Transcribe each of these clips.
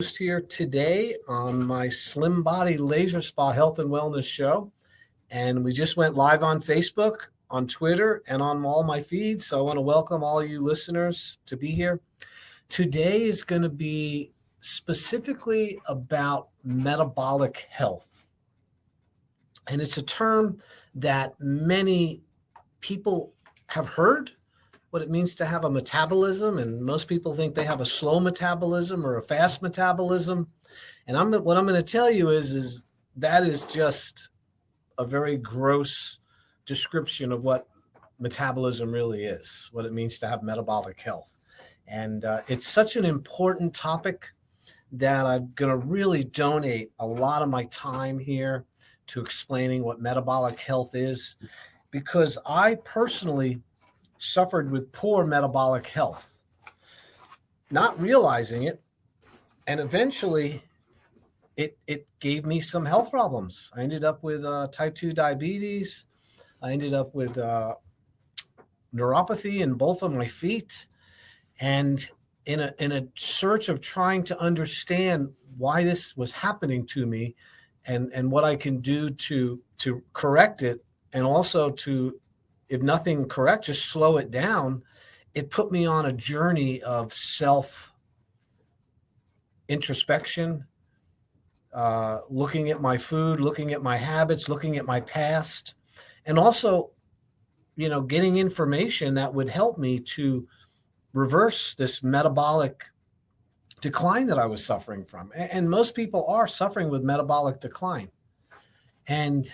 Here today on my Slim Body Laser Spa Health and Wellness Show. And we just went live on Facebook, on Twitter, and on all my feeds. So I want to welcome all you listeners to be here. Today is going to be specifically about metabolic health. And it's a term that many people have heard, what it means to have a metabolism, and most people think they have a slow metabolism or a fast metabolism. And what I'm going to tell you is that is just a very gross description of what metabolism really is, what it means to have metabolic health. And it's such an important topic that I'm going to really donate a lot of my time here to explaining what metabolic health is, because I personally suffered with poor metabolic health, not realizing it. And eventually it gave me some health problems. I ended up with type 2 diabetes. I ended up with neuropathy in both of my feet. And in a search of trying to understand why this was happening to me and what I can do to correct it, and also to, if nothing correct, just slow it down. It put me on a journey of self introspection, looking at my food, looking at my habits, looking at my past, and also, getting information that would help me to reverse this metabolic decline that I was suffering from. And most people are suffering with metabolic decline. And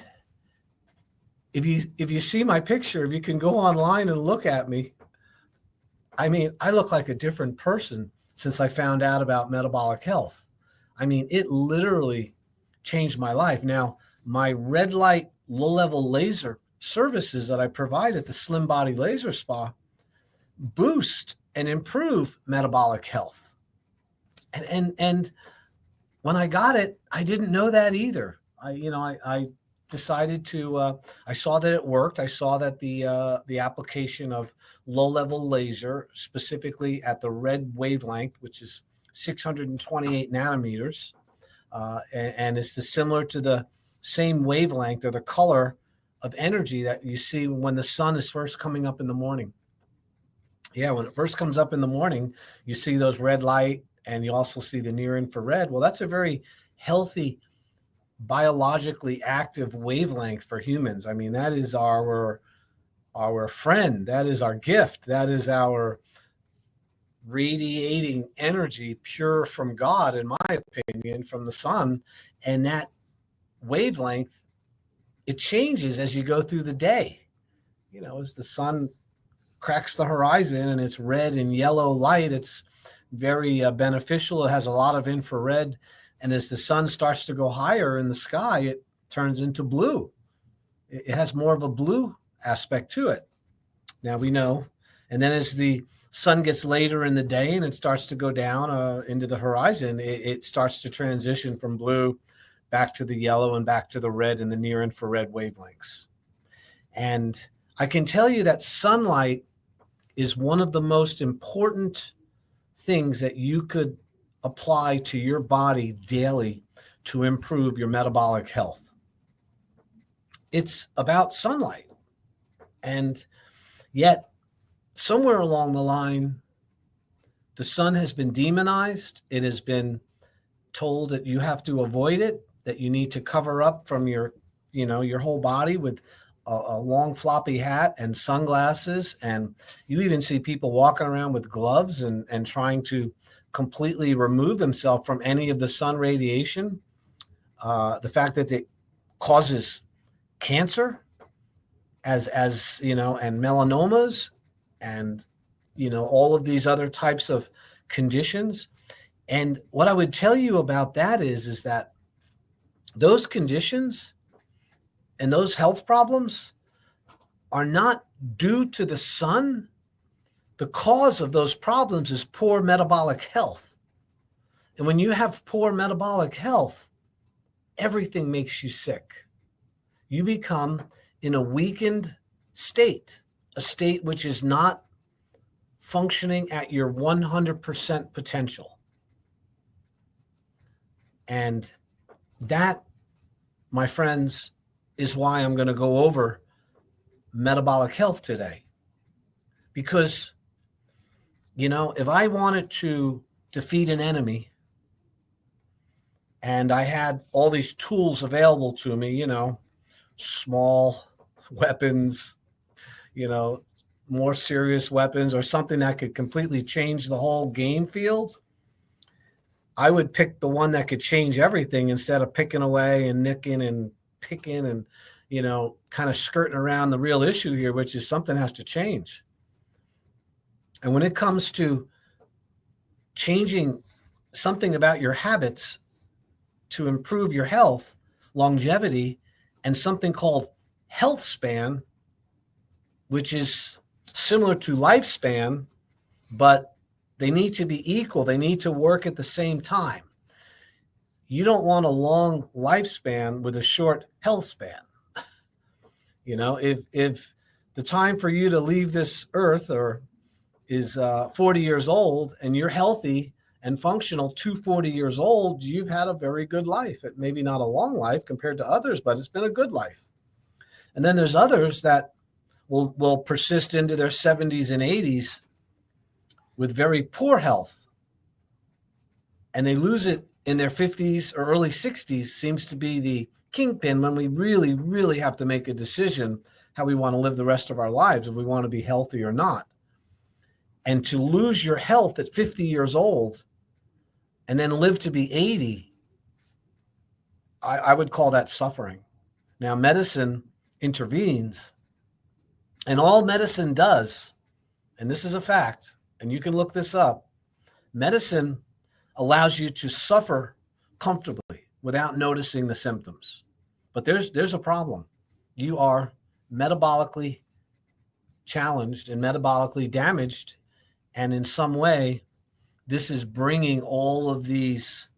if you see my picture, if you can go online and look at me, I mean, I look like a different person since I found out about metabolic health. I mean, it literally changed my life. Now, my red light, low level laser services that I provide at the Slim Body Laser Spa boost and improve metabolic health. And when I got it, I didn't know that either. I decided to, I saw that it worked. I saw that the application of low-level laser, specifically at the red wavelength, which is 628 nanometers, and it's similar to the same wavelength or the color of energy that you see when the sun is first coming up in the morning. Yeah, when it first comes up in the morning, you see those red light, and you also see the near infrared. Well, that's a very healthy, biologically active wavelength for humans. I mean, that is our friend. That is our gift. That is our radiating energy, pure from God, in my opinion, from the sun. And that wavelength, it changes as you go through the day. As the sun cracks the horizon and it's red and yellow light, it's very beneficial. It has a lot of infrared. And as the sun starts to go higher in the sky, it turns into blue. It has more of a blue aspect to it. Now we know. And then as the sun gets later in the day and it starts to go down into the horizon, it starts to transition from blue back to the yellow and back to the red and the near infrared wavelengths. And I can tell you that sunlight is one of the most important things that you could apply to your body daily to improve your metabolic health. It's about sunlight. And yet, somewhere along the line, the sun has been demonized. It has been told that you have to avoid it, that you need to cover up from your whole body with a long floppy hat and sunglasses. And you even see people walking around with gloves and trying to completely remove themselves from any of the sun radiation. The fact that it causes cancer and melanomas and, all of these other types of conditions. And what I would tell you about that is that those conditions and those health problems are not due to the sun. The cause of those problems is poor metabolic health. And when you have poor metabolic health, everything makes you sick. You become in a weakened state, a state which is not functioning at your 100% potential. And that, my friends, is why I'm going to go over metabolic health today. Because, if I wanted to defeat an enemy and I had all these tools available to me, small weapons, more serious weapons, or something that could completely change the whole game field, I would pick the one that could change everything instead of picking away and nicking and picking and, kind of skirting around the real issue here, which is something has to change. And when it comes to changing something about your habits to improve your health, longevity, and something called health span, which is similar to lifespan, but they need to be equal. They need to work at the same time. You don't want a long lifespan with a short health span. If the time for you to leave this earth is 40 years old and you're healthy and functional to 40 years old, you've had a very good life. It maybe not a long life compared to others, but it's been a good life. And then there's others that will persist into their 70s and 80s with very poor health. And they lose it in their 50s or early 60s, seems to be the kingpin when we really, really have to make a decision how we want to live the rest of our lives, if we want to be healthy or not. And to lose your health at 50 years old and then live to be 80, I would call that suffering. Now, medicine intervenes, and all medicine does, and this is a fact, and you can look this up, medicine allows you to suffer comfortably without noticing the symptoms. But there's a problem. You are metabolically challenged and metabolically damaged, and in some way, this is bringing all of these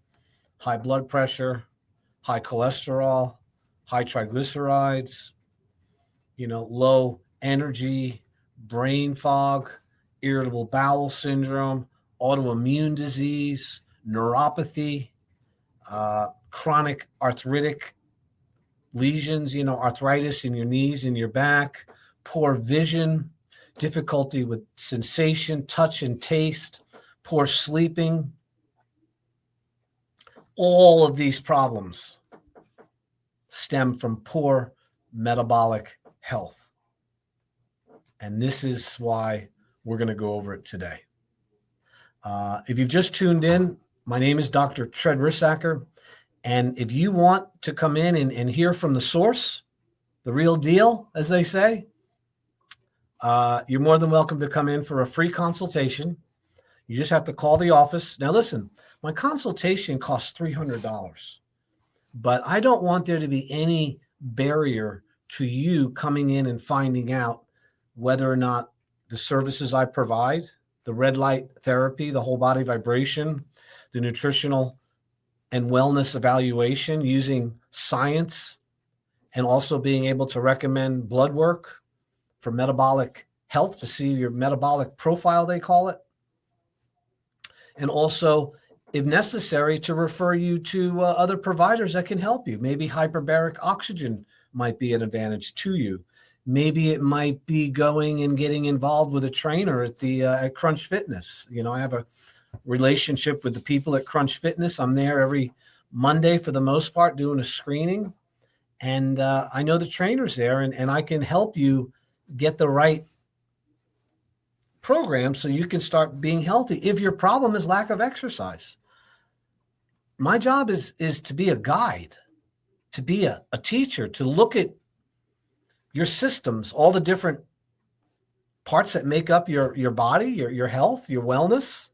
high blood pressure, high cholesterol, high triglycerides, low energy, brain fog, irritable bowel syndrome, autoimmune disease, neuropathy, chronic arthritic lesions, arthritis in your knees and your back, poor vision, difficulty with sensation, touch, and taste, poor sleeping. All of these problems stem from poor metabolic health. And this is why we're going to go over it today. If you've just tuned in, my name is Dr. Tread Rissacker. And if you want to come in and hear from the source, the real deal, as they say, you're more than welcome to come in for a free consultation. You just have to call the office. Now, listen, my consultation costs $300, but I don't want there to be any barrier to you coming in and finding out whether or not the services I provide, the red light therapy, the whole body vibration, the nutritional and wellness evaluation using science, and also being able to recommend blood work for metabolic health to see your metabolic profile, they call it. And also, if necessary, to refer you to other providers that can help you. Maybe hyperbaric oxygen might be an advantage to you. Maybe it might be going and getting involved with a trainer at Crunch Fitness. I have a relationship with the people at Crunch Fitness. I'm there every Monday for the most part doing a screening. And I know the trainers there, and I can help you get the right program so you can start being healthy if your problem is lack of exercise. My job is to be a guide, to be a teacher, to look at your systems, all the different parts that make up your body, your health, your wellness,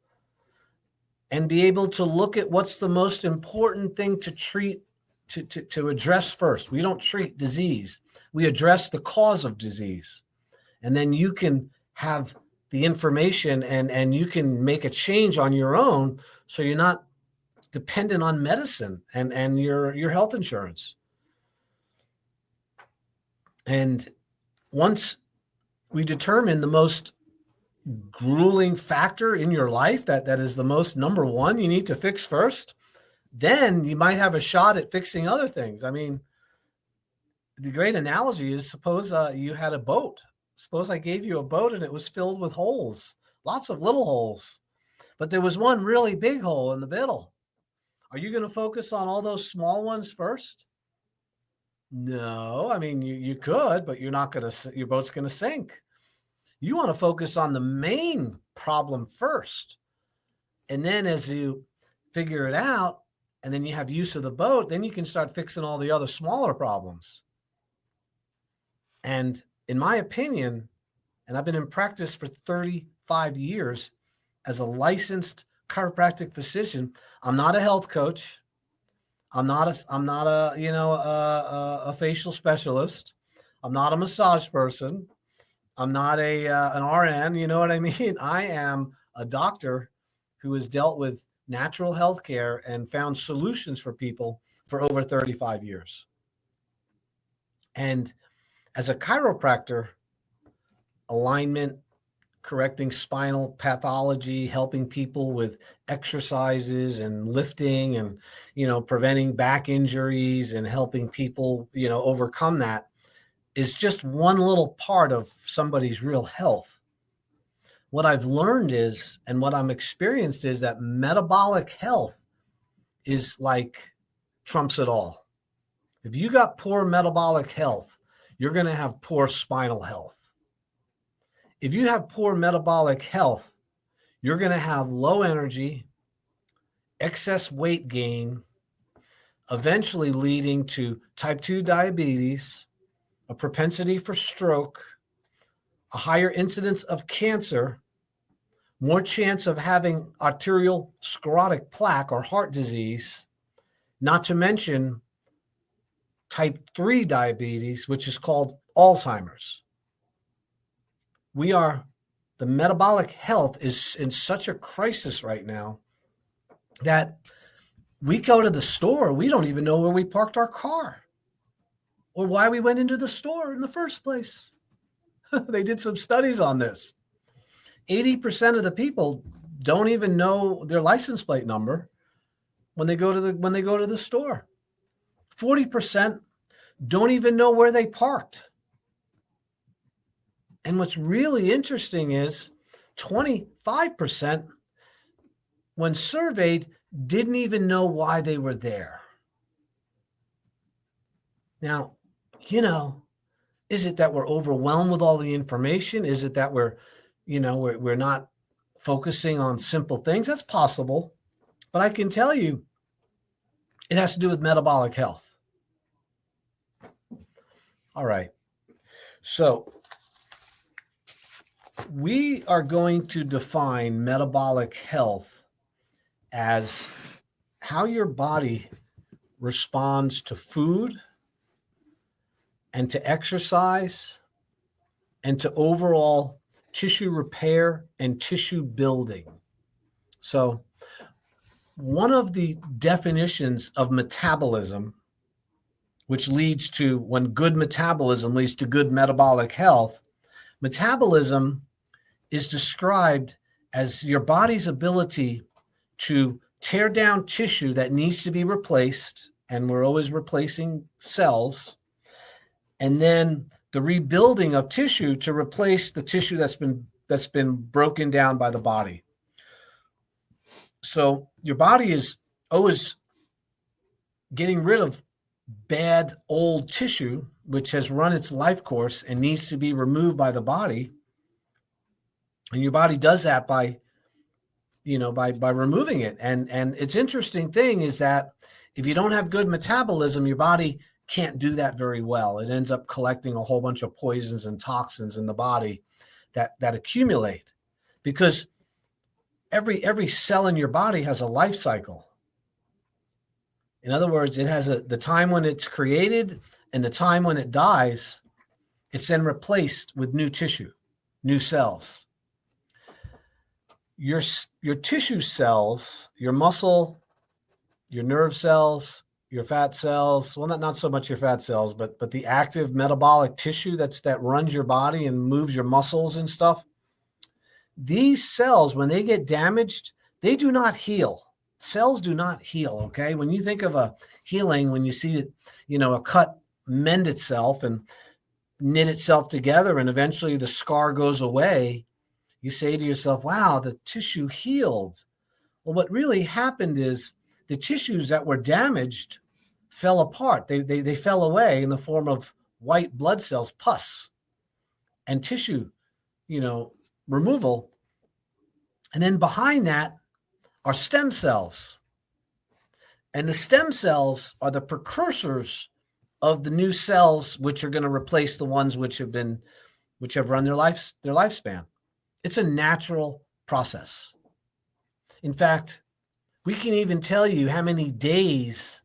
and be able to look at what's the most important thing to treat, to address first. We don't treat disease. We address the cause of disease. And then you can have the information and you can make a change on your own so you're not dependent on medicine and your health insurance. And once we determine the most grueling factor in your life that is the most number one you need to fix first, then you might have a shot at fixing other things. I mean, the great analogy is, suppose you had a boat. Suppose I gave you a boat and it was filled with holes, lots of little holes, but there was one really big hole in the middle. Are you going to focus on all those small ones first? No, I mean, you could, but you're not going to, your boat's going to sink. You want to focus on the main problem first. And then as you figure it out, and then you have use of the boat, then you can start fixing all the other smaller problems. And in my opinion, and I've been in practice for 35 years as a licensed chiropractic physician, I'm not a health coach. I'm not a facial specialist. I'm not a massage person. I'm not an RN. You know what I mean? I am a doctor who has dealt with natural health care and found solutions for people for over 35 years. And as a chiropractor, alignment, correcting spinal pathology, helping people with exercises and lifting and, preventing back injuries and helping people, overcome that is just one little part of somebody's real health. What I've learned is, and what I'm experienced is, that metabolic health is like trumps it all. If you got poor metabolic health, you're going to have poor spinal health. If you have poor metabolic health, you're going to have low energy, excess weight gain, eventually leading to type 2 diabetes, a propensity for stroke, a higher incidence of cancer, more chance of having arterial sclerotic plaque or heart disease, not to mention type 3 diabetes, which is called Alzheimer's. The metabolic health is in such a crisis right now that we go to the store, we don't even know where we parked our car or why we went into the store in the first place. They did some studies on this. 80% of the people don't even know their license plate number when they go to the store. 40% don't even know where they parked. And what's really interesting is 25%, when surveyed, didn't even know why they were there. Now, is it that we're overwhelmed with all the information? Is it that we're not focusing on simple things? That's possible. But I can tell you, it has to do with metabolic health. All right. So we are going to define metabolic health as how your body responds to food and to exercise and to overall tissue repair and tissue building. So one of the definitions of metabolism, which leads to, when good metabolism leads to good metabolic health, metabolism is described as your body's ability to tear down tissue that needs to be replaced, and we're always replacing cells, and then the rebuilding of tissue to replace the tissue that's been broken down by the body. So your body is always getting rid of bad old tissue, which has run its life course and needs to be removed by the body. And your body does that by removing it. And it's interesting thing is that if you don't have good metabolism, your body can't do that very well. It ends up collecting a whole bunch of poisons and toxins in the body that accumulate, because every cell in your body has a life cycle. In other words, it has the time when it's created and the time when it dies. It's then replaced with new tissue, new cells. Your tissue cells, your muscle, your nerve cells, your fat cells, well, not so much your fat cells, but the active metabolic tissue that runs your body and moves your muscles and stuff. These cells, when they get damaged, they do not heal. Cells do not heal, okay? When you think of a healing, when you see it, a cut mend itself and knit itself together and eventually the scar goes away, you say to yourself, wow, the tissue healed. Well, what really happened is the tissues that were damaged fell apart. They fell away in the form of white blood cells, pus, and tissue, removal. And then behind that are stem cells. And the stem cells are the precursors of the new cells, which are going to replace the ones which have run their lifespan. It's a natural process. In fact, we can even tell you how many days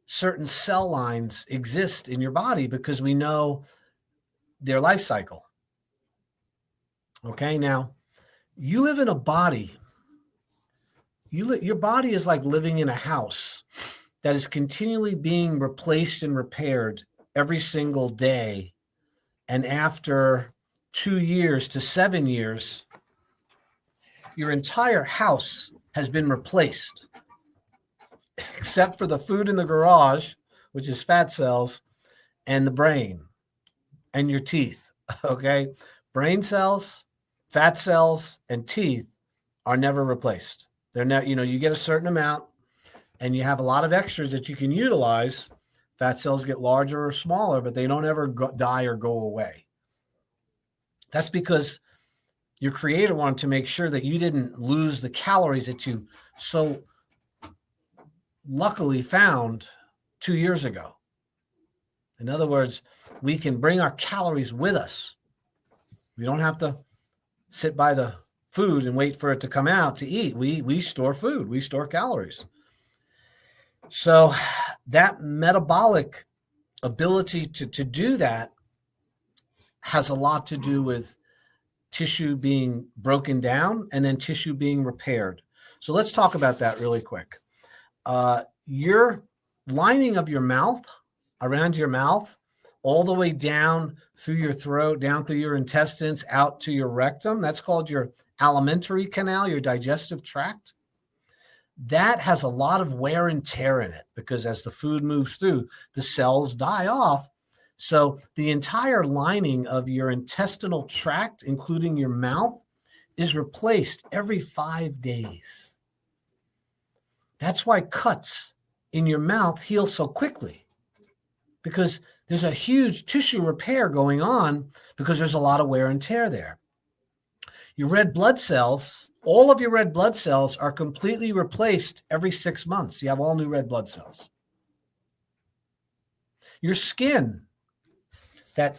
certain cell lines exist in your body because we know their life cycle. Okay, now you live in a body. Your body is like living in a house that is continually being replaced and repaired every single day. And after 2 years to 7 years, your entire house has been replaced, except for the food in the garage, which is fat cells, and the brain and your teeth. Okay? Brain cells, fat cells, and teeth are never replaced. They're not, you get a certain amount and you have a lot of extras that you can utilize. Fat cells get larger or smaller, but they don't ever die or go away. That's because your creator wanted to make sure that you didn't lose the calories that you so luckily found 2 years ago. In other words, we can bring our calories with us. We don't have to sit by the food and wait for it to come out to eat. We store food. We store calories. So that metabolic ability to do that has a lot to do with tissue being broken down and then tissue being repaired. So let's talk about that really quick. Your lining of your mouth, around your mouth, all the way down through your throat, down through your intestines, out to your rectum, that's called your alimentary canal, your digestive tract. That has a lot of wear and tear in it because as the food moves through, the cells die off. So the entire lining of your intestinal tract, including your mouth, is replaced every 5 days. That's why cuts in your mouth heal so quickly, because there's a huge tissue repair going on because there's a lot of wear and tear there. Your red blood cells, all of your red blood cells are completely replaced every 6 months. You have all new red blood cells. Your skin, that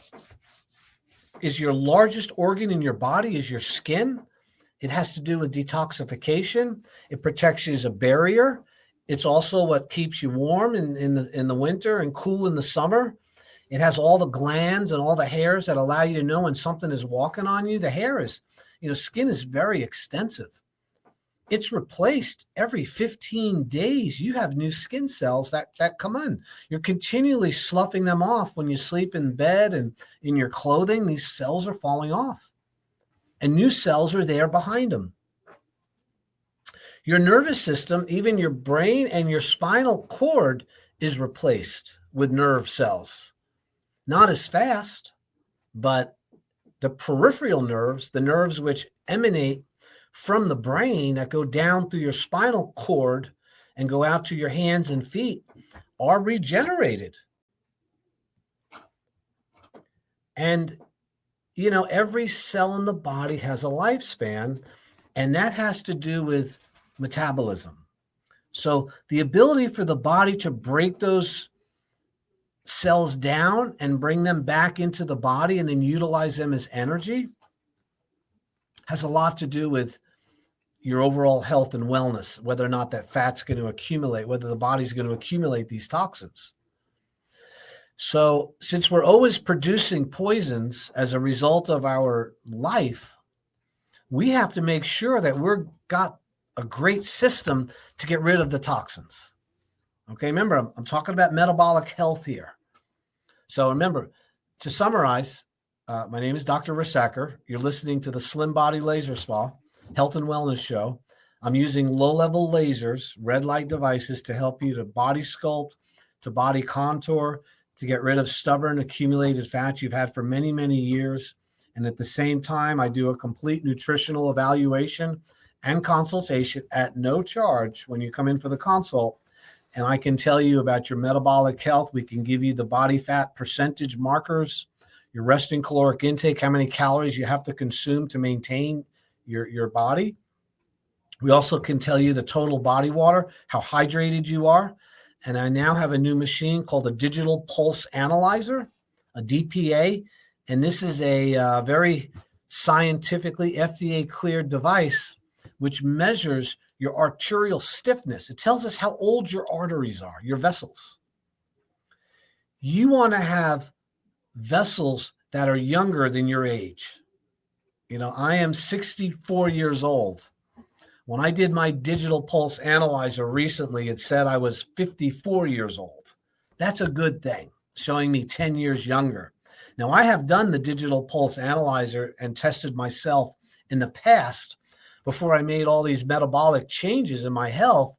is your largest organ in your body, is your skin. It has to do with detoxification. It protects you as a barrier. It's also what keeps you warm in the winter and cool in the summer. It has all the glands and all the hairs that allow you to know when something is walking on you. The hair is, skin is very extensive. It's replaced every 15 days. You have new skin cells that come in. You're continually sloughing them off when you sleep in bed and in your clothing. These cells are falling off, and new cells are there behind them. Your nervous system, even your brain and your spinal cord, is replaced with nerve cells. Not as fast, but the peripheral nerves, the nerves which emanate from the brain that go down through your spinal cord and go out to your hands and feet, are regenerated. And, every cell in the body has a lifespan, and that has to do with metabolism. So the ability for the body to break those cells down and bring them back into the body and then utilize them as energy has a lot to do with your overall health and wellness, whether or not that fat's going to accumulate, whether the body's going to accumulate these toxins. So since we're always producing poisons as a result of our life, we have to make sure that we've got a great system to get rid of the toxins. Okay, remember, I'm talking about metabolic health here. So remember, to summarize, my name is Dr. Risacker. You're listening to the Slim Body Laser Spa Health and Wellness Show. I'm using low-level lasers, red light devices, to help you to body sculpt, to body contour, to get rid of stubborn accumulated fat you've had for many, many years. And at the same time, I do a complete nutritional evaluation and consultation at no charge when you come in for the consult. And I can tell you about your metabolic health. We can give you the body fat percentage markers, your resting caloric intake, how many calories you have to consume to maintain your body. We also can tell you the total body water, how hydrated you are. And I now have a new machine called a digital pulse analyzer, a DPA. And this is a very scientifically FDA cleared device which measures your arterial stiffness. It tells us how old your arteries are, your vessels. You want to have vessels that are younger than your age. You know, I am 64 years old. When I did my digital pulse analyzer recently, it said I was 54 years old. That's a good thing, showing me 10 years younger. Now, I have done the digital pulse analyzer and tested myself in the past before I made all these metabolic changes in my health,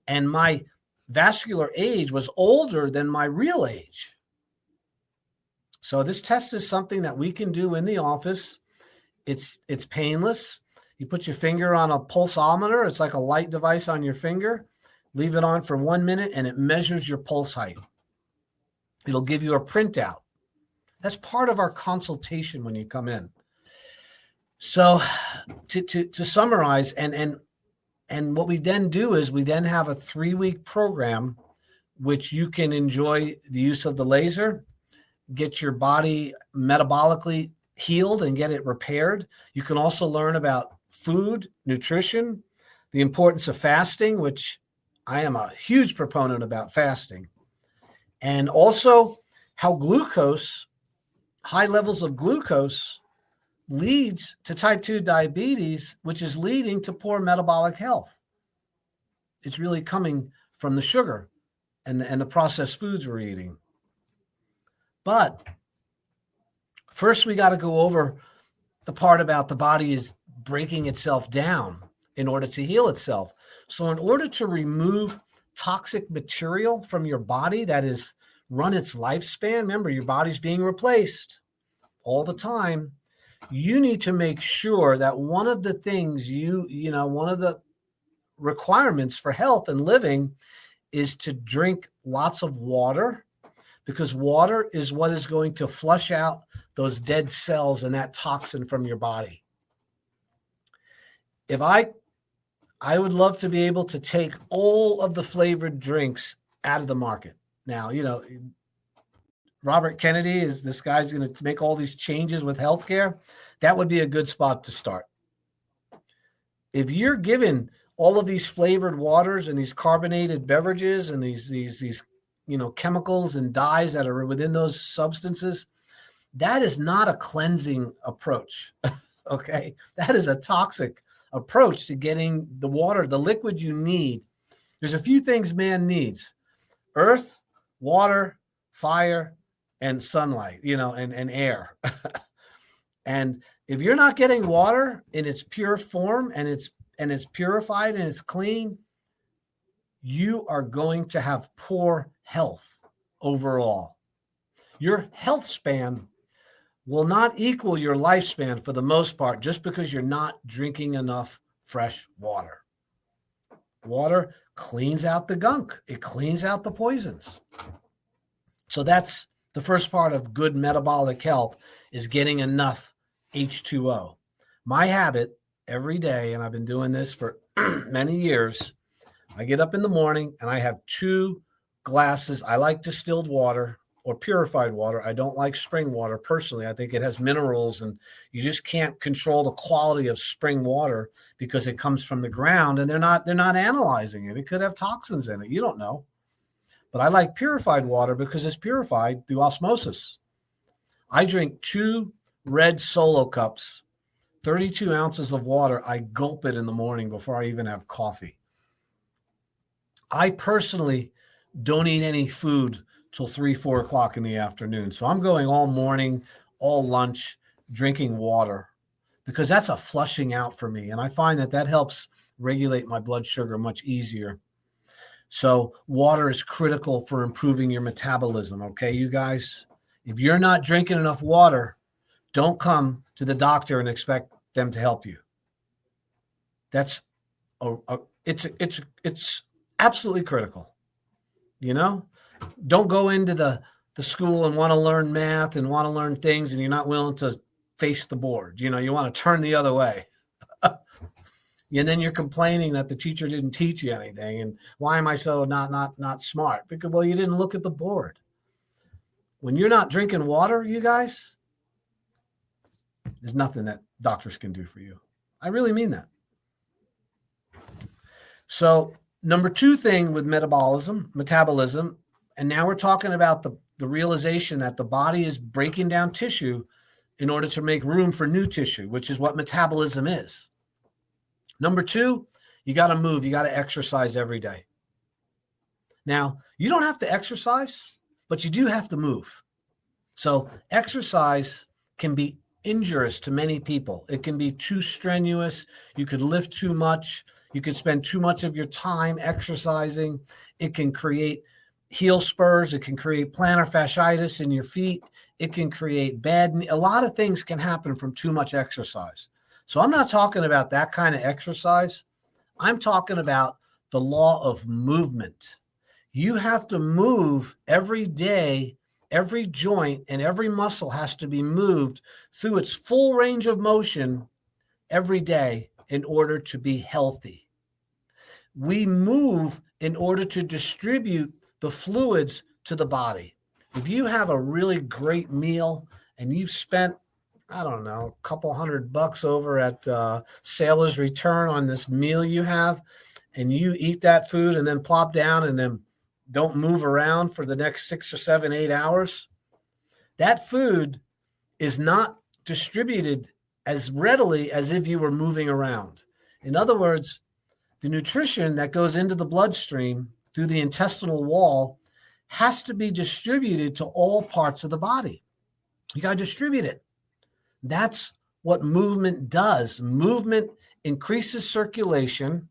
and my vascular age was older than my real age. So this test is something that we can do in the office. It's painless. You put your finger on a pulsometer. It's like a light device on your finger. Leave it on for 1 minute, and it measures your pulse height. It'll give you a printout. That's part of our consultation when you come in. So to summarize, and what we then do is we then have a 3-week program which you can enjoy the use of the laser, get your body metabolically healed and get it repaired. You can also learn about food, nutrition, the importance of fasting, which I am a huge proponent about fasting, and also how glucose, high levels of glucose, leads to type 2 diabetes, which is leading to poor metabolic health. It's really coming from the sugar and the processed foods we're eating. But first, we got to go over the part about the body is breaking itself down in order to heal itself. So in order to remove toxic material from your body that is run its lifespan, remember, your body's being replaced all the time. You need to make sure that one of the things one of the requirements for health and living is to drink lots of water, because water is what is going to flush out those dead cells and that toxin from your body. If I would love to be able to take all of the flavored drinks out of the market. Now, Robert Kennedy is this guy's going to make all these changes with healthcare. That would be a good spot to start. If you're given all of these flavored waters and these carbonated beverages and these chemicals and dyes that are within those substances, that is not a cleansing approach. Okay, that is a toxic approach to getting the water, the liquid you need. There's a few things man needs: earth, water, fire, and sunlight, and air. And if you're not getting water in its pure form and it's purified and it's clean, you are going to have poor health overall. Your health span will not equal your lifespan for the most part, just because you're not drinking enough fresh water. Water cleans out the gunk. It cleans out the poisons. So that's the first part of good metabolic health, is getting enough H2O. My habit every day, and I've been doing this for many years, I get up in the morning and I have 2 glasses. I like distilled water or purified water. I don't like spring water personally. I think it has minerals, and you just can't control the quality of spring water because it comes from the ground and they're not analyzing it. It could have toxins in it. You don't know. But I like purified water because it's purified through osmosis. I drink 2 red Solo cups, 32 ounces of water. I gulp it in the morning before I even have coffee. I personally don't eat any food till 3-4 o'clock in the afternoon. So I'm going all morning, all lunch, drinking water, because that's a flushing out for me. And I find that helps regulate my blood sugar much easier. So water is critical for improving your metabolism. Okay, you guys, if you're not drinking enough water, don't come to the doctor and expect them to help you. That's it's absolutely critical. You know, don't go into the school and want to learn math and want to learn things, and you're not willing to face the board. You know, you want to turn the other way. And then you're complaining that the teacher didn't teach you anything. And why am I so not smart? Because, well, you didn't look at the board. When you're not drinking water, you guys, there's nothing that doctors can do for you. I really mean that. So number 2 thing with metabolism, and now we're talking about the realization that the body is breaking down tissue in order to make room for new tissue, which is what metabolism is. Number 2, you got to move. You got to exercise every day. Now, you don't have to exercise, but you do have to move. So exercise can be injurious to many people. It can be too strenuous. You could lift too much. You could spend too much of your time exercising. It can create heel spurs. It can create plantar fasciitis in your feet. It can create a lot of things can happen from too much exercise. So I'm not talking about that kind of exercise. I'm talking about the law of movement. You have to move every day. Every joint and every muscle has to be moved through its full range of motion every day in order to be healthy. We move in order to distribute the fluids to the body. If you have a really great meal and you've spent, I don't know, a couple $100 over at Sailor's Return on this meal you have, and you eat that food and then plop down and then don't move around for the next 6 or 7, 8 hours, that food is not distributed as readily as if you were moving around. In other words, the nutrition that goes into the bloodstream through the intestinal wall has to be distributed to all parts of the body. You got to distribute it. That's what movement does. Movement increases circulation,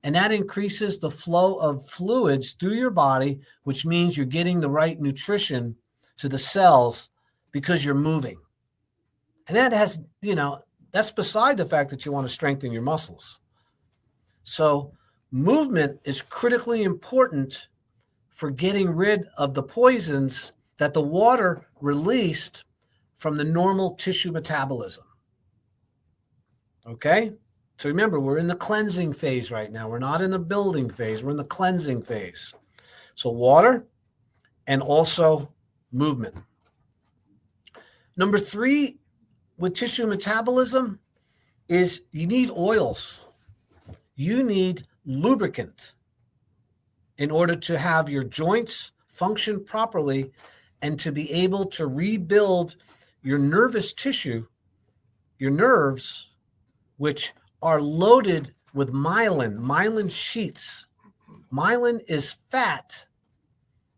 and that increases the flow of fluids through your body, which means you're getting the right nutrition to the cells because you're moving. And that has, that's beside the fact that you want to strengthen your muscles. So movement is critically important for getting rid of the poisons that the water released from the normal tissue metabolism. Okay? So remember, we're in the cleansing phase right now. We're not in the building phase. We're in the cleansing phase. So water and also movement. Number 3 with tissue metabolism is you need oils. You need lubricant in order to have your joints function properly and to be able to rebuild your nervous tissue, your nerves, which are loaded with myelin sheaths. Myelin is fat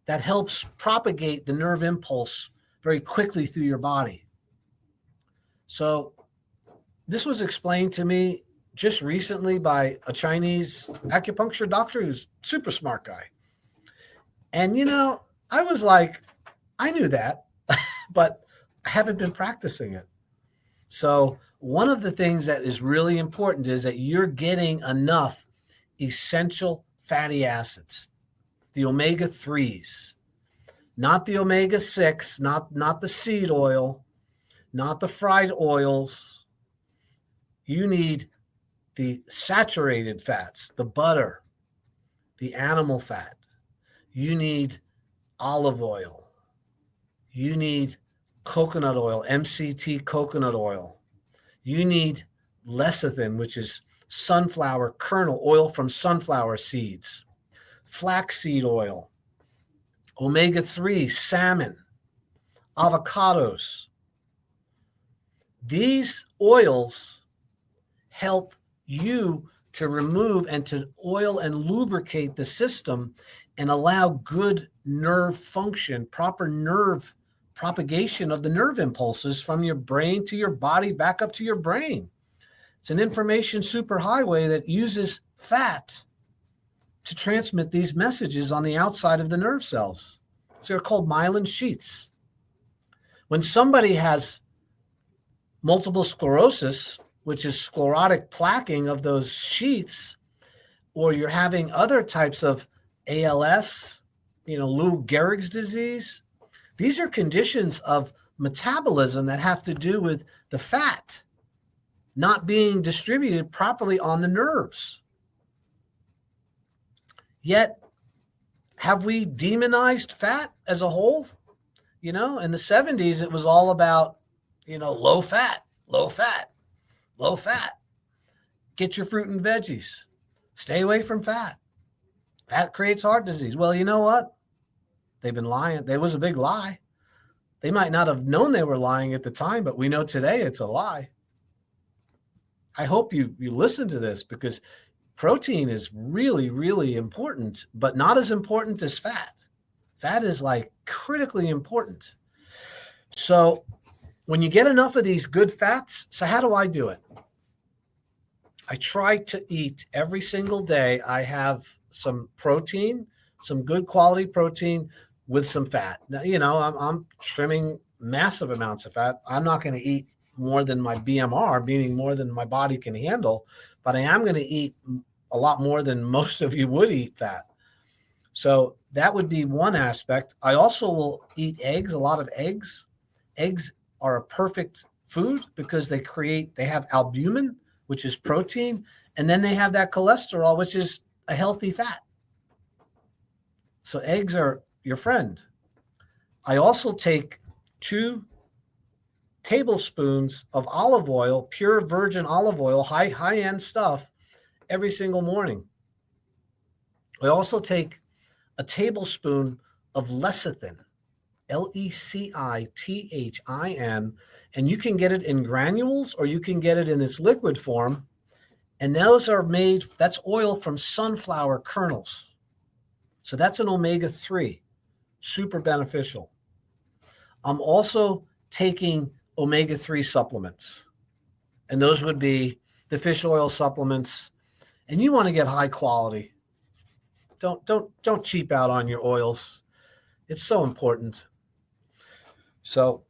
that helps propagate the nerve impulse very quickly through your body. So this was explained to me just recently by a Chinese acupuncture doctor who's a super smart guy. And, I was like, I knew that, but I haven't been practicing it. So one of the things that is really important is that you're getting enough essential fatty acids, the omega-3s, not the omega-6, not the seed oil, not the fried oils. You need the saturated fats, the butter, the animal fat. You need olive oil. You need coconut oil, MCT coconut oil. You need lecithin, which is sunflower kernel oil from sunflower seeds, flaxseed oil, omega-3, salmon, avocados. These oils help you to remove and to oil and lubricate the system and allow good nerve function, proper nerve propagation of the nerve impulses from your brain to your body back up to your brain. It's an information superhighway that uses fat to transmit these messages on the outside of the nerve cells. So they're called myelin sheaths. When somebody has multiple sclerosis, which is sclerotic plaquing of those sheaths, or you're having other types of ALS, Lou Gehrig's disease, these are conditions of metabolism that have to do with the fat not being distributed properly on the nerves. Yet, have we demonized fat as a whole? In the 70s, it was all about, low fat, low fat, low fat. Get your fruit and veggies. Stay away from fat. Fat creates heart disease. Well, you know what? They've been lying. There was a big lie. They might not have known they were lying at the time, but we know today it's a lie. I hope you listen to this, because protein is really, really important, but not as important as fat. Fat is like critically important. So when you get enough of these good fats, so how do I do it? I try to eat every single day. I have some protein, some good quality protein with some fat. Now, I'm trimming massive amounts of fat. I'm not going to eat more than my BMR, meaning more than my body can handle, but I am going to eat a lot more than most of you would eat fat. So that would be one aspect. I also will eat eggs, a lot of eggs. Eggs are a perfect food because they have albumin, which is protein, and then they have that cholesterol, which is a healthy fat. So eggs are your friend. I also take 2 tablespoons of olive oil, pure virgin olive oil, high-end stuff, every single morning. I also take a tablespoon of lecithin, Lecithin, and you can get it in granules or you can get it in its liquid form. And that's oil from sunflower kernels. So that's an omega-3, super beneficial. I'm also taking omega-3 supplements, and those would be the fish oil supplements. And you want to get high quality. Don't cheap out on your oils. It's so important. So,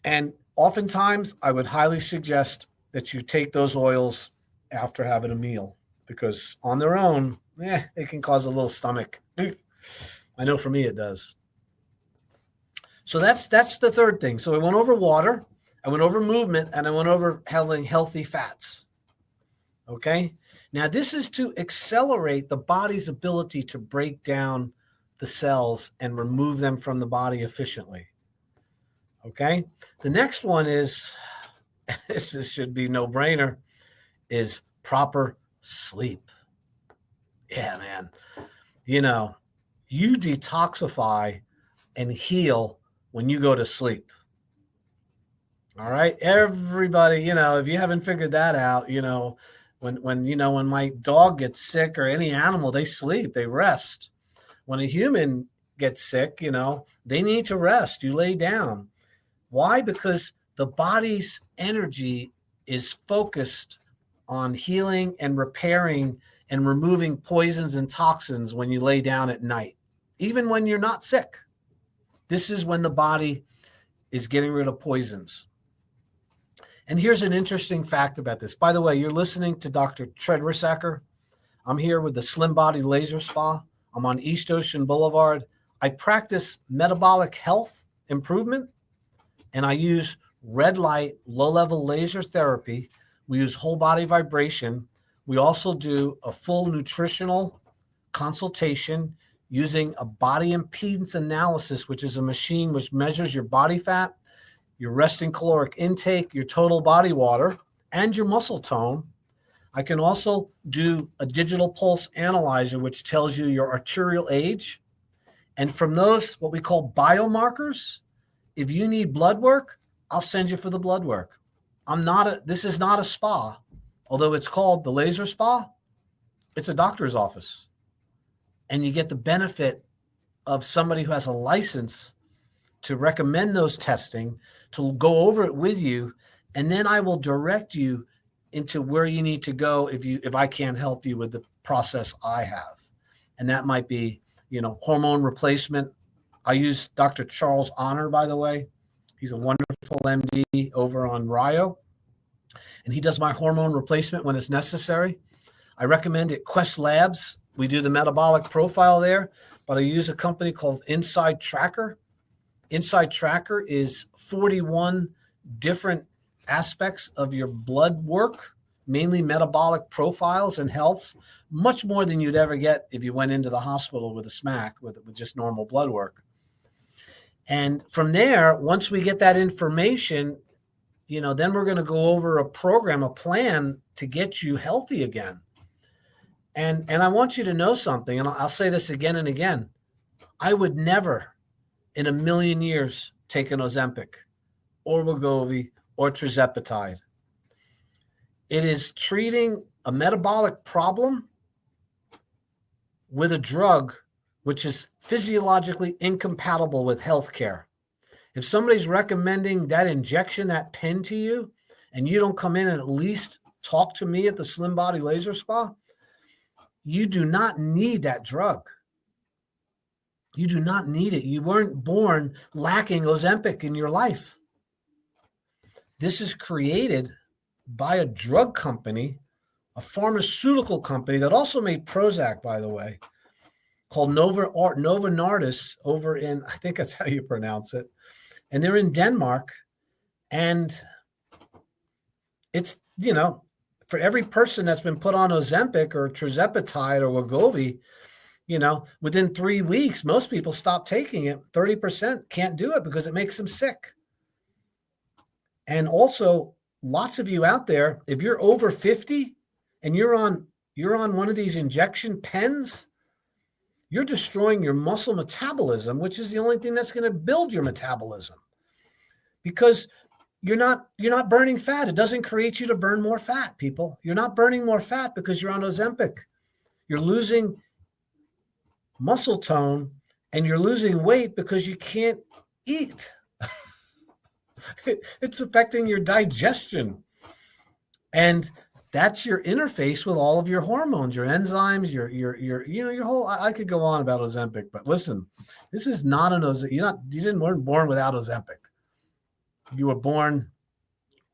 and oftentimes I would highly suggest that you take those oils after having a meal, because on their own, it can cause a little stomach. I know for me it does. So that's the third thing. So I went over water, I went over movement, and I went over having healthy fats. Okay? Now, this is to accelerate the body's ability to break down the cells and remove them from the body efficiently. Okay? The next one is, this should be no-brainer, is proper sleep. Yeah, man. You detoxify and heal when you go to sleep. All right? Everybody, if you haven't figured that out, when my dog gets sick, or any animal, they sleep, they rest. When a human gets sick, they need to rest. You lay down. Why? Because the body's energy is focused on healing and repairing and removing poisons and toxins when you lay down at night, even when you're not sick. This is when the body is getting rid of poisons. And here's an interesting fact about this. By the way, you're listening to Dr. Treadrisacker. I'm here with the Slim Body Laser Spa. I'm on East Ocean Boulevard. I practice metabolic health improvement, and I use red light, low-level laser therapy. We use whole body vibration. We also do a full nutritional consultation using a body impedance analysis, which is a machine which measures your body fat, your resting caloric intake, your total body water, and your muscle tone. I can also do a digital pulse analyzer, which tells you your arterial age. And from those, what we call biomarkers, if you need blood work, I'll send you for the blood work. This is not a spa, although it's called the laser spa. It's a doctor's office. And you get the benefit of somebody who has a license to recommend those testing, to go over it with you, and then I will direct you into where you need to go if I can't help you with the process I have. And that might be, hormone replacement. I use Dr. Charles Honor, by the way. He's a wonderful MD over on Rio, and he does my hormone replacement when it's necessary. I recommend it. Quest Labs. We do the metabolic profile there, but I use a company called Inside Tracker. Inside Tracker is 41 different aspects of your blood work, mainly metabolic profiles and health, much more than you'd ever get if you went into the hospital with a SMAC with just normal blood work. And from there, once we get that information, then we're going to go over a program, a plan to get you healthy again. And I want you to know something, and I'll say this again and again. I would never in a million years take an Ozempic or Wegovy or tirzepatide. It is treating a metabolic problem with a drug which is physiologically incompatible with healthcare. If somebody's recommending that injection, that pen to you, and you don't come in and at least talk to me at the Slim Body Laser Spa, you do not need that drug. You do not need it. You weren't born lacking Ozempic in your life. This is created by a drug company, a pharmaceutical company that also made Prozac, by the way, called Novo Nordisk over in, I think that's how you pronounce it. And they're in Denmark. And it's, for every person that's been put on Ozempic or tirzepatide or Wegovy, within 3 weeks, most people stop taking it. 30% can't do it because it makes them sick. And also, lots of you out there, if you're over 50 and you're on one of these injection pens, you're destroying your muscle metabolism, which is the only thing that's going to build your metabolism, because you're not burning fat. It doesn't create you to burn more fat, people. You're not burning more fat because you're on Ozempic. You're losing muscle tone and you're losing weight because you can't eat. It's affecting your digestion. And that's your interface with all of your hormones, your enzymes, your whole, I could go on about Ozempic, but listen, this is not an Ozempic. You weren't born without Ozempic. You were born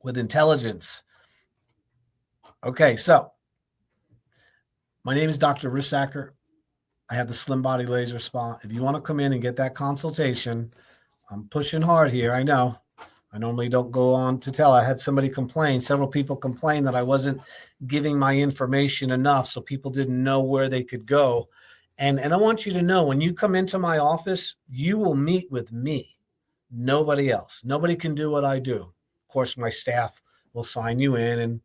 with intelligence. Okay, so my name is Dr. Rissacker. I have the Slim Body Laser Spa. If you want to come in and get that consultation, I'm pushing hard here. I know. I normally don't go on to tell. I had somebody complain. Several people complain that I wasn't giving my information enough, so people didn't know where they could go. And I want you to know, when you come into my office, you will meet with me. Nobody else. Nobody can do what I do. Of course, my staff will sign you in and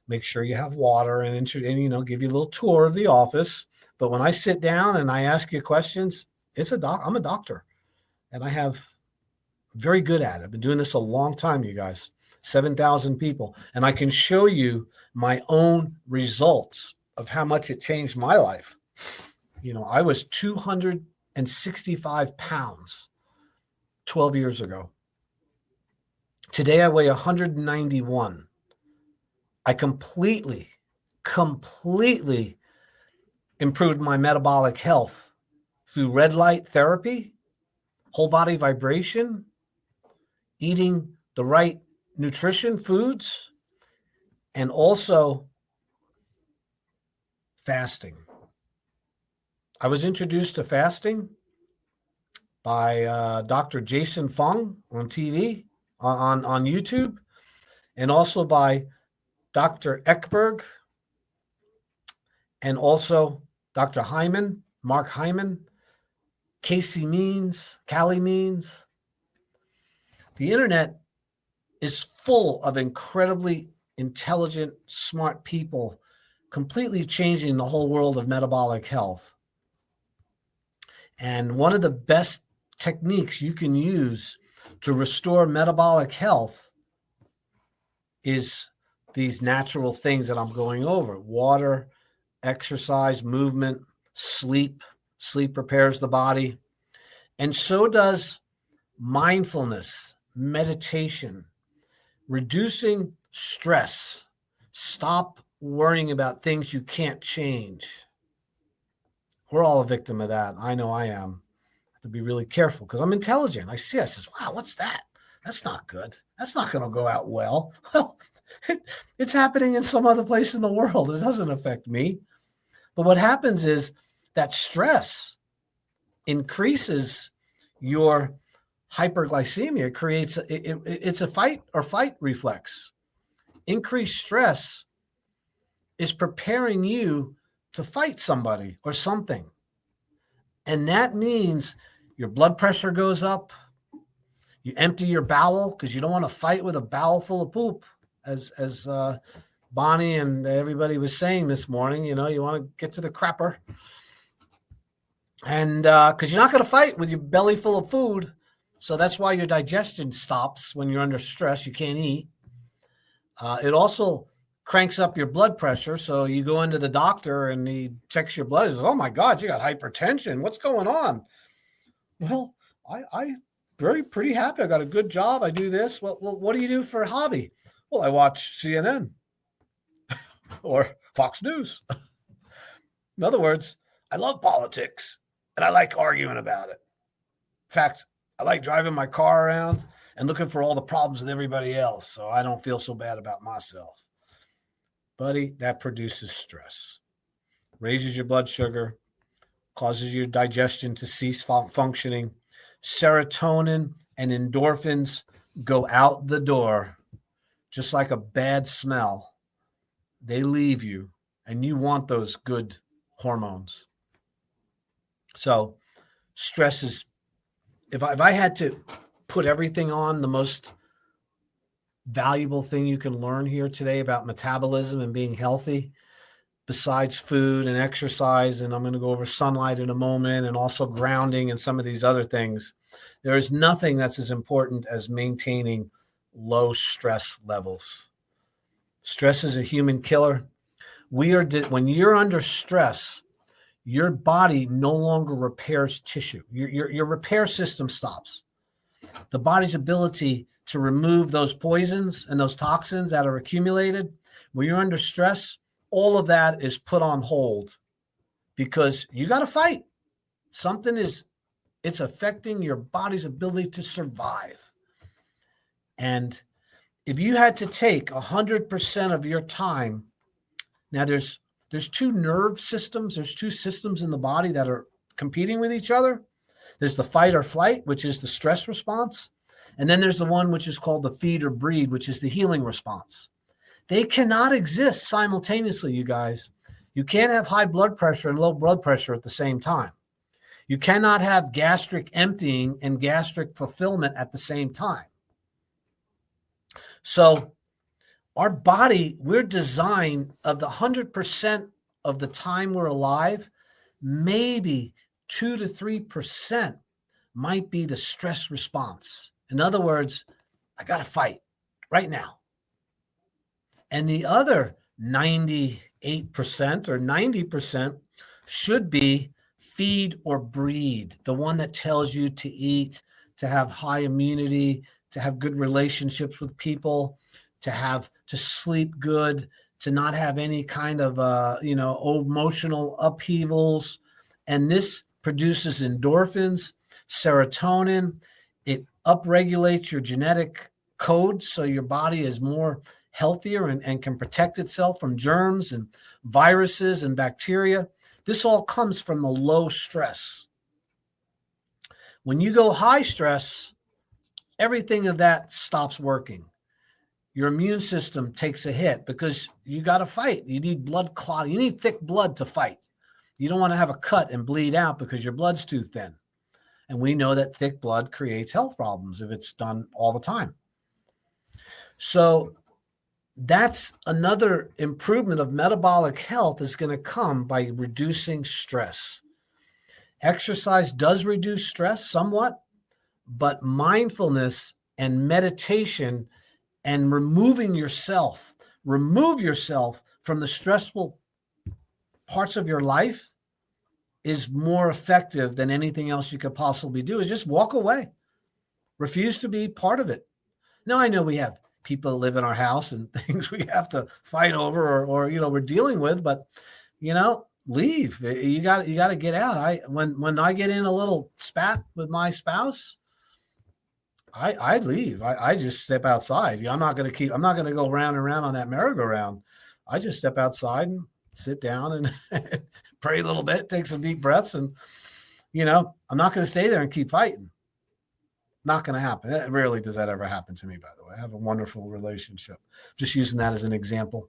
make sure you have water and give you a little tour of the office. But when I sit down and I ask you questions, I'm a doctor, and I have very good at it. I've been doing this a long time, you guys, 7,000 people. And I can show you my own results of how much it changed my life. I was 265 pounds 12 years ago. Today I weigh 191. I completely improved my metabolic health through red light therapy, whole body vibration, eating the right nutrition foods, and also fasting. I was introduced to fasting by Dr. Jason Fung on TV, on YouTube, and also by Dr. Ekberg, and also Dr. Hyman, Mark Hyman, Callie Means. The internet is full of incredibly intelligent, smart people completely changing the whole world of metabolic health. And one of the best techniques you can use to restore metabolic health is these natural things that I'm going over: water, exercise, movement, sleep. Sleep prepares the body. And so does mindfulness, meditation, reducing stress, Stop worrying about things you can't change. We're all a victim of that. I know I am. I have to be really careful because I'm intelligent. I see, I says, wow, what's that? That's not good. That's not going to go out well. Well, it's happening in some other place in the world. It doesn't affect me. But what happens is that stress increases your hyperglycemia. It's a fight or fight reflex. Increased stress is preparing you to fight somebody or something. And that means your blood pressure goes up. You empty your bowel because you don't want to fight with a bowel full of poop, as Bonnie and everybody was saying this morning. You know, you want to get to the crapper. And because you're not going to fight with your belly full of food. So that's why your digestion stops when you're under stress. You can't eat. It also cranks up your blood pressure. So you go into the doctor and he checks your blood. He says, oh my God, you got hypertension. What's going on? Well, I pretty happy. I got a good job. I do this. Well, what do you do for a hobby? Well, I watch CNN or Fox News. In other words, I love politics and I like arguing about it. In fact, I like driving my car around and looking for all the problems with everybody else so I don't feel so bad about myself. Buddy, that produces stress, raises your blood sugar, causes your digestion to cease functioning. Serotonin and endorphins go out the door just like a bad smell. They leave you, and you want those good hormones. So stress is, if I had to put everything on, the most valuable thing you can learn here today about metabolism and being healthy, besides food and exercise, and I'm going to go over sunlight in a moment, and also grounding and some of these other things, there is nothing that's as important as maintaining low stress levels. Stress is a human killer. When you're under stress, your body no longer repairs tissue. Your repair system stops. The body's ability to remove those poisons and those toxins that are accumulated, when you're under stress, all of that is put on hold because you got to fight. It's affecting your body's ability to survive. And if you had to take 100% of your time, now there's two nerve systems, there's two systems in the body that are competing with each other. There's the fight or flight, which is the stress response. And then there's the one which is called the feed or breed, which is the healing response. They cannot exist simultaneously, you guys. You can't have high blood pressure and low blood pressure at the same time. You cannot have gastric emptying and gastric fulfillment at the same time. So our body, we're designed of the 100% of the time we're alive, maybe 2 to 3% might be the stress response. In other words, I got to fight right now. And the other 98% or 90% should be feed or breed, the one that tells you to eat, to have high immunity, to have good relationships with people, to sleep good, to not have any kind of emotional upheavals. And this produces endorphins, serotonin. It upregulates your genetic code so your body is more healthier and can protect itself from germs and viruses and bacteria. This all comes from the low stress. When you go high stress, everything of that stops working. Your immune system takes a hit because you got to fight. You need blood clot. You need thick blood to fight. You don't want to have a cut and bleed out because your blood's too thin. And we know that thick blood creates health problems if it's done all the time. So that's another improvement of metabolic health is going to come by reducing stress. Exercise does reduce stress somewhat, but mindfulness and meditation and remove yourself from the stressful parts of your life is more effective than anything else you could possibly do. Is just walk away. Refuse to be part of it. Now, I know we have people that live in our house and things we have to fight over or we're dealing with, but leave. You got to get out. When I get in a little spat with my spouse, I leave. I just step outside. I'm not going to go round and round on that merry-go-round. I just step outside and sit down and pray a little bit, take some deep breaths. And, I'm not going to stay there and keep fighting. Not going to happen. Rarely does that ever happen to me, by the way. I have a wonderful relationship. Just using that as an example.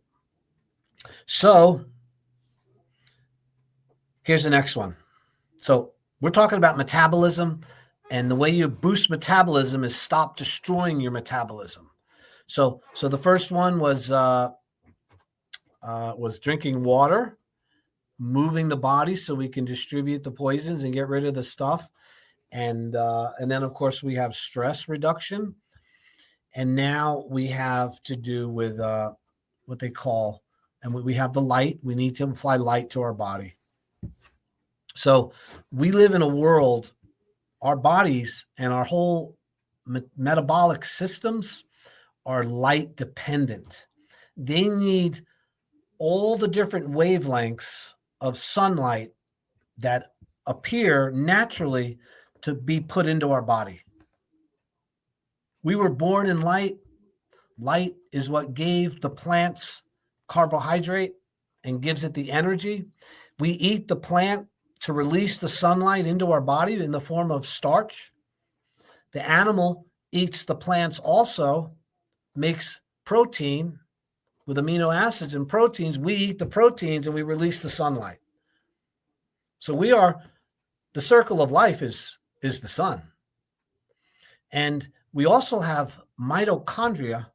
So here's the next one. So we're talking about metabolism, and the way you boost metabolism is stop destroying your metabolism. So the first one was drinking water, moving the body so we can distribute the poisons and get rid of the stuff. And then, of course, we have stress reduction. And now we have to do with what they call, and we have the light. We need to apply light to our body. So we live in a world, our bodies and our whole metabolic systems are light dependent. They need all the different wavelengths of sunlight that appear naturally to be put into our body. We were born in light. Light is what gave the plants carbohydrate and gives it the energy. We eat the plant to release the sunlight into our body in the form of starch. The animal eats the plants also, makes protein with amino acids and proteins. We eat the proteins and we release the sunlight. So the circle of life is the sun. And we also have mitochondria,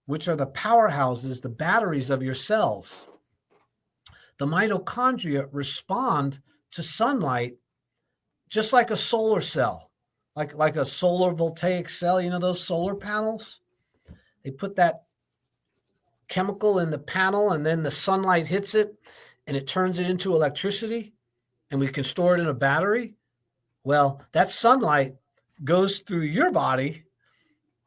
which are the powerhouses, the batteries of your cells. The mitochondria respond to sunlight just like a solar cell, like a solar voltaic cell, those solar panels. They put that chemical in the panel and then the sunlight hits it and it turns it into electricity and we can store it in a battery. Well, that sunlight goes through your body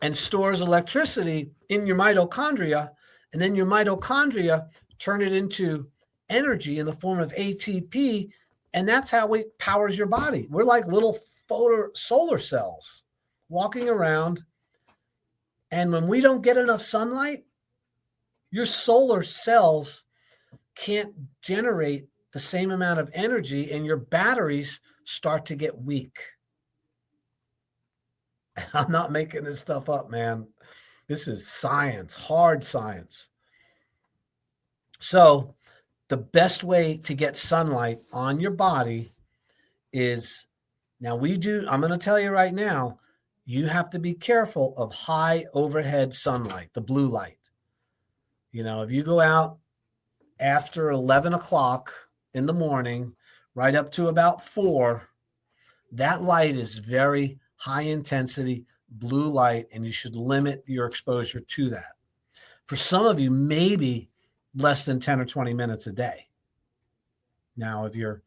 and stores electricity in your mitochondria, and then your mitochondria turn it into energy in the form of ATP, and that's how it powers your body. We're like little solar cells walking around, and when we don't get enough sunlight, your solar cells can't generate the same amount of energy, and your batteries start to get weak. I'm not making this stuff up, man. This is science, hard science. So the best way to get sunlight on your body is, I'm going to tell you right now, you have to be careful of high overhead sunlight, the blue light. If you go out after 11 o'clock in the morning, right up to about 4, that light is very high intensity blue light, and you should limit your exposure to that. For some of you, maybe less than 10 or 20 minutes a day. Now, if you're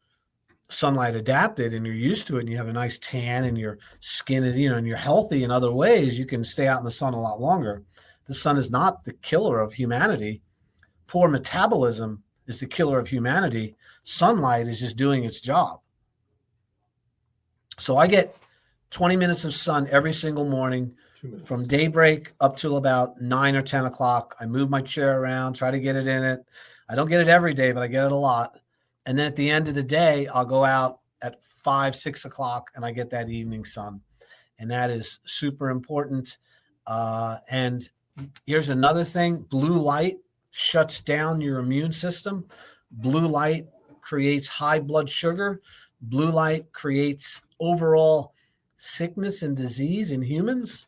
sunlight adapted and you're used to it and you have a nice tan and your skin is, and you're healthy in other ways, you can stay out in the sun a lot longer. The sun is not the killer of humanity. Poor metabolism is the killer of humanity. Sunlight is just doing its job. So I get 20 minutes of sun every single morning from daybreak up till about 9 or 10 o'clock. I move my chair around, try to get it in it. I don't get it every day, but I get it a lot. And then at the end of the day, I'll go out at 5, 6 o'clock and I get that evening sun. And that is super important. And here's another thing. Blue light shuts down your immune system. Blue light creates high blood sugar. Blue light creates overall sickness and disease in humans.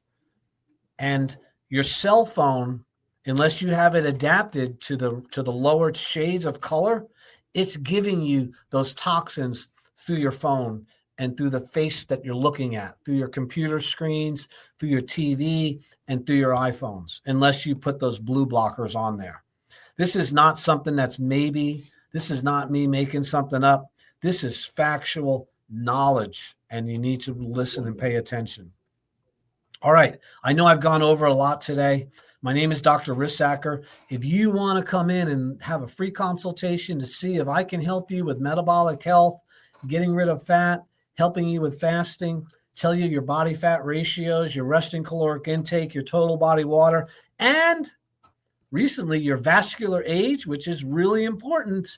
And your cell phone, unless you have it adapted to the lower shades of color, it's giving you those toxins through your phone and through the face that you're looking at, through your computer screens, through your TV, and through your iPhones, unless you put those blue blockers on there. This is not something this is not me making something up. This is factual knowledge, and you need to listen and pay attention. All right. I know I've gone over a lot today, My name is Dr. Rissacker. If you want to come in and have a free consultation to see if I can help you with metabolic health, getting rid of fat, helping you with fasting, tell you your body fat ratios, your resting caloric intake, your total body water, and recently your vascular age, which is really important,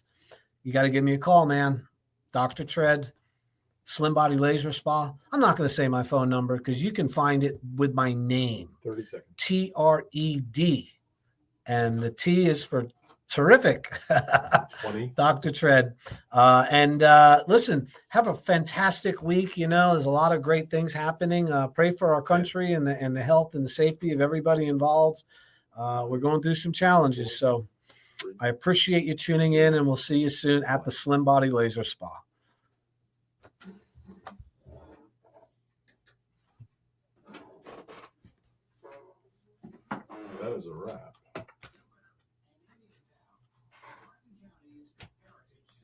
you got to give me a call, man. Dr. Tread, Slim Body Laser Spa. I'm not going to say my phone number because you can find it with my name. 30 seconds. TRED. And the T is for terrific. 20. Dr. Tread. Listen, have a fantastic week. You know, there's a lot of great things happening. Pray for our country and the health and the safety of everybody involved. We're going through some challenges. So I appreciate you tuning in, and we'll see you soon at the Slim Body Laser Spa. That is a wrap.